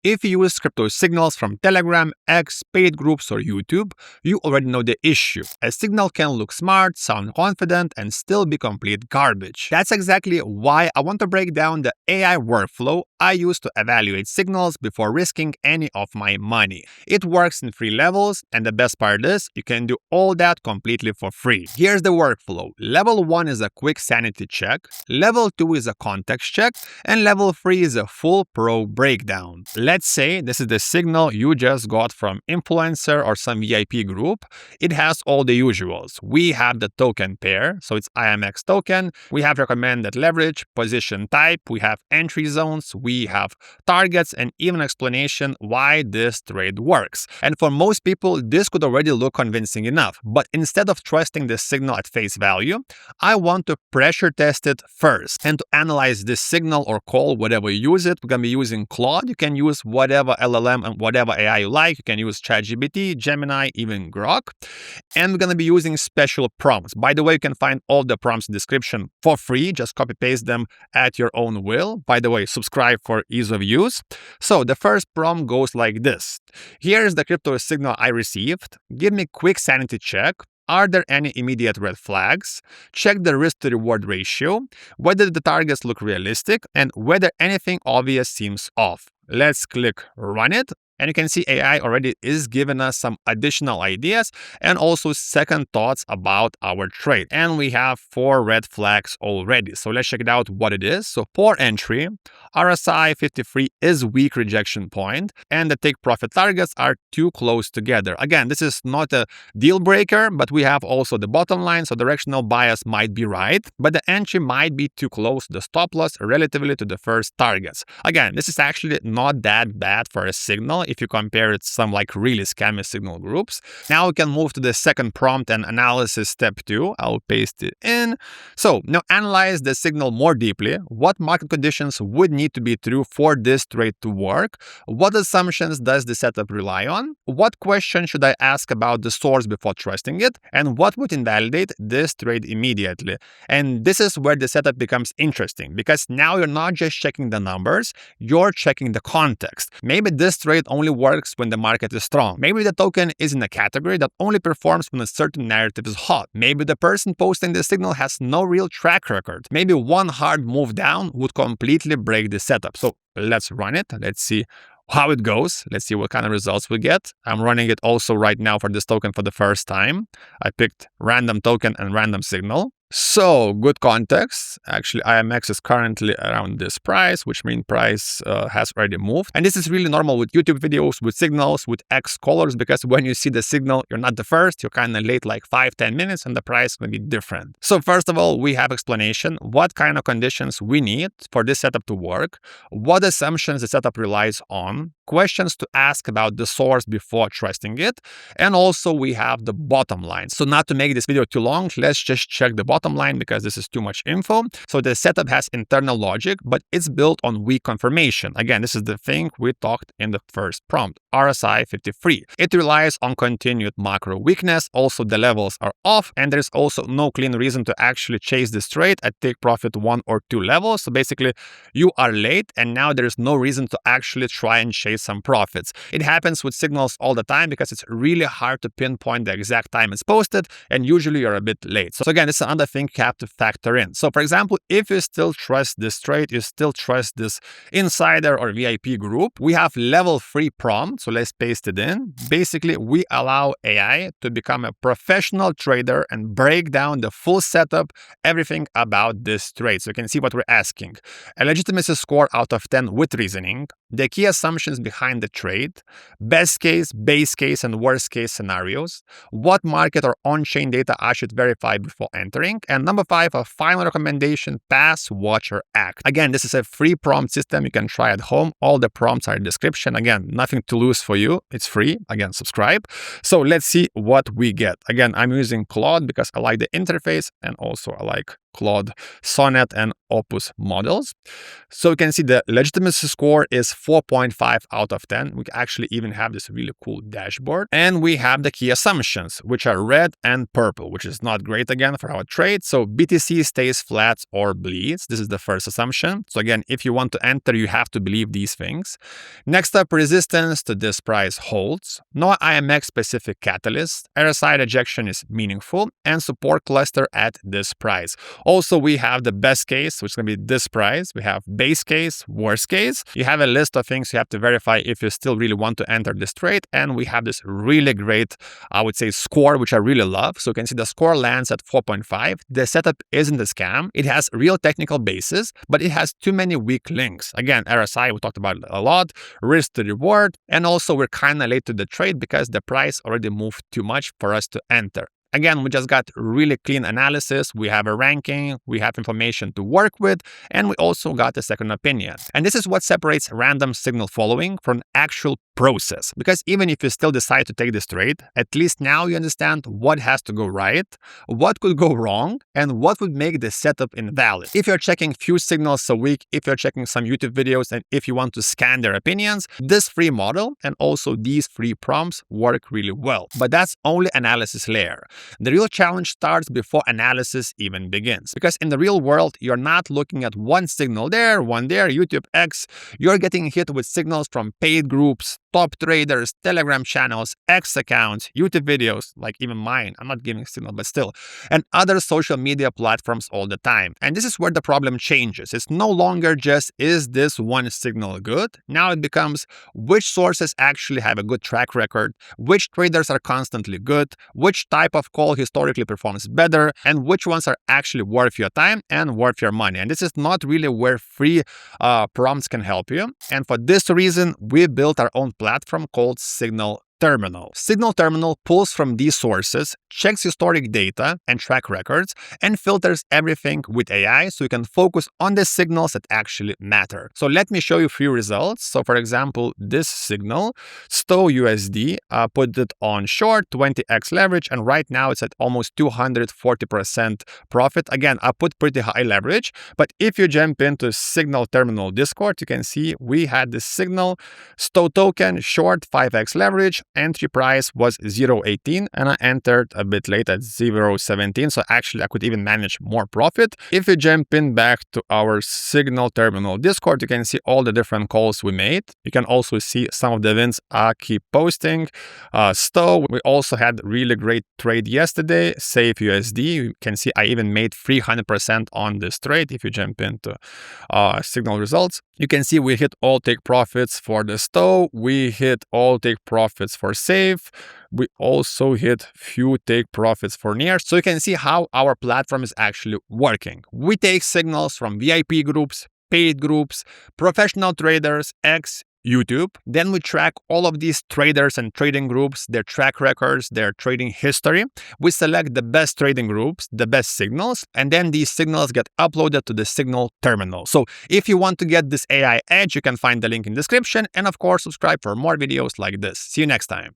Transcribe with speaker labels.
Speaker 1: If you use crypto signals from Telegram, X, paid groups, or YouTube, you already know the issue. A signal can look smart, sound confident, and still be complete garbage. That's exactly why I want to break down the AI workflow I use to evaluate signals before risking any of my money. It works in 3 levels, and the best part is you can do all that completely for free. Here's the workflow. Level 1 is a quick sanity check, level 2 is a context check, and level 3 is a full pro breakdown. Let's say this is the signal you just got from influencer or some VIP group. It has all the usuals. We have the token pair, so it's IMX token. We have recommended leverage, position type, we have entry zones, we have targets, and even explanation why this trade works. And for most people, this could already look convincing enough. But instead of trusting this signal at face value, I want to pressure test it first. And to analyze this signal or call, whatever you use it, we're going to be using Claude. You can use whatever LLM and whatever AI you like. You can use ChatGPT, Gemini, even Grok. And we're going to be using special prompts. By the way, you can find all the prompts in the description for free. Just copy paste them at your own will. By the way, subscribe for ease of use. So the first prompt goes like this. Here's the crypto signal I received. Give me quick sanity check. Are there any immediate red flags? Check the risk to reward ratio, whether the targets look realistic, and whether anything obvious seems off. Let's click run it. And you can see AI already is giving us some additional ideas and also second thoughts about our trade. And we have 4 red flags already. So let's check it out what it is. So for entry, RSI 53 is weak rejection point and the take profit targets are too close together. Again, this is not a deal breaker, but we have also the bottom line. So directional bias might be right, but the entry might be too close to the stop loss relatively to the first targets. Again, this is actually not that bad for a signal if you compare it to some like really scammy signal groups. Now we can move to the second prompt and analysis step 2. I'll paste it in. So now analyze the signal more deeply. What market conditions would need to be true for this trade to work? What assumptions does the setup rely on? What question should I ask about the source before trusting it? And what would invalidate this trade immediately? And this is where the setup becomes interesting because now you're not just checking the numbers, you're checking the context. Maybe this trade only works when the market is strong. Maybe the token is in a category that only performs when a certain narrative is hot. Maybe the person posting the signal has no real track record. Maybe one hard move down would completely break the setup. So let's run it. Let's see how it goes. Let's see what kind of results we get. I'm running it also right now for this token for the first time. I picked random token and random signal. So good context. Actually, IMX is currently around this price, which means price has already moved. And this is really normal with YouTube videos, with signals, with X colors, because when you see the signal, you're not the first, you're kind of late like 5-10 minutes and the price will be different. So first of all, we have explanation, what kind of conditions we need for this setup to work, what assumptions the setup relies on, questions to ask about the source before trusting it, and also we have the bottom line. So not to make this video too long, let's just check the bottom line because this is too much info. So the setup has internal logic, but it's built on weak confirmation. Again, this is the thing we talked in the first prompt, RSI 53. It relies on continued macro weakness. Also, the levels are off, and there's also no clean reason to actually chase this trade at take profit 1 or 2 levels. So basically, you are late, and now there's no reason to actually try and chase some profits. It happens with signals all the time because it's really hard to pinpoint the exact time it's posted, and usually you're a bit late. So again, this is another thing you have to factor in. So for example, if you still trust this trade, you still trust this insider or VIP group, we have level 3 prompt. So let's paste it in. Basically, we allow AI to become a professional trader and break down the full setup, everything about this trade. So you can see what we're asking. A legitimacy score out of 10 with reasoning, the key assumptions behind the trade, best case, base case, and worst case scenarios, what market or on-chain data I should verify before entering, and number 5, a final recommendation, pass, watch, or act. Again, this is a free prompt system you can try at home. All the prompts are in the description. Again, nothing to lose for you. It's free. Again, subscribe. So let's see what we get. Again, I'm using Claude because I like the interface and also I like Claude Sonnet and Opus models. So you can see the legitimacy score is 4.5 out of 10. We actually even have this really cool dashboard. And we have the key assumptions, which are red and purple, which is not great again for our trade. So BTC stays flat or bleeds. This is the first assumption. So again, if you want to enter, you have to believe these things. Next up, resistance to this price holds. No IMX specific catalyst. RSI rejection is meaningful, and support cluster at this price. Also, we have the best case, which is going to be this price. We have base case, worst case. You have a list of things you have to verify if you still really want to enter this trade. And we have this really great, I would say, score, which I really love. So you can see the score lands at 4.5. The setup isn't a scam. It has real technical basis, but it has too many weak links. Again, RSI, we talked about it a lot, risk to reward. And also, we're kind of late to the trade because the price already moved too much for us to enter. Again, we just got really clean analysis. We have a ranking, we have information to work with, and we also got a second opinion. And this is what separates random signal following from actual process. Because even if you still decide to take this trade, at least now you understand what has to go right, what could go wrong, and what would make the setup invalid. If you're checking few signals a week, if you're checking some YouTube videos, and if you want to scan their opinions, this free model and also these free prompts work really well. But that's only analysis layer. The real challenge starts before analysis even begins. Because in the real world, you're not looking at one signal there, one there, YouTube X. You're getting hit with signals from paid groups, top traders, Telegram channels, X accounts, YouTube videos, like even mine. I'm not giving signal, but still. And other social media platforms all the time. And this is where the problem changes. It's no longer just, is this one signal good? Now it becomes, which sources actually have a good track record? Which traders are constantly good? Which type of call historically performs better? And which ones are actually worth your time and worth your money? And this is not really where free prompts can help you. And for this reason, we built our own platform called Signal Terminal. Signal Terminal pulls from these sources, checks historic data and track records, and filters everything with AI so you can focus on the signals that actually matter. So let me show you a few results. So for example, this signal, STO USD, put it on short, 20x leverage, and right now it's at almost 240% profit. Again, I put pretty high leverage, but if you jump into Signal Terminal Discord, you can see we had this signal, STO token, short, 5x leverage, entry price was 0.18 and I entered a bit late at 0.17, so actually I could even manage more profit. If you jump in back to our Signal Terminal Discord, you can see all the different calls we made. You can also see some of the events I keep posting. STO, we also had really great trade yesterday, Safe USD. You can see I even made 300% on this trade. If you jump into Signal results, you can see we hit all take profits for the STO. We hit all take profits for Safe. We also hit few take profits for Near. So you can see how our platform is actually working. We take signals from VIP groups, paid groups, professional traders, X, YouTube. Then we track all of these traders and trading groups, their track records, their trading history. We select the best trading groups, the best signals, and then these signals get uploaded to the Signal Terminal. So if you want to get this AI edge, you can find the link in the description, and of course, subscribe for more videos like this. See you next time.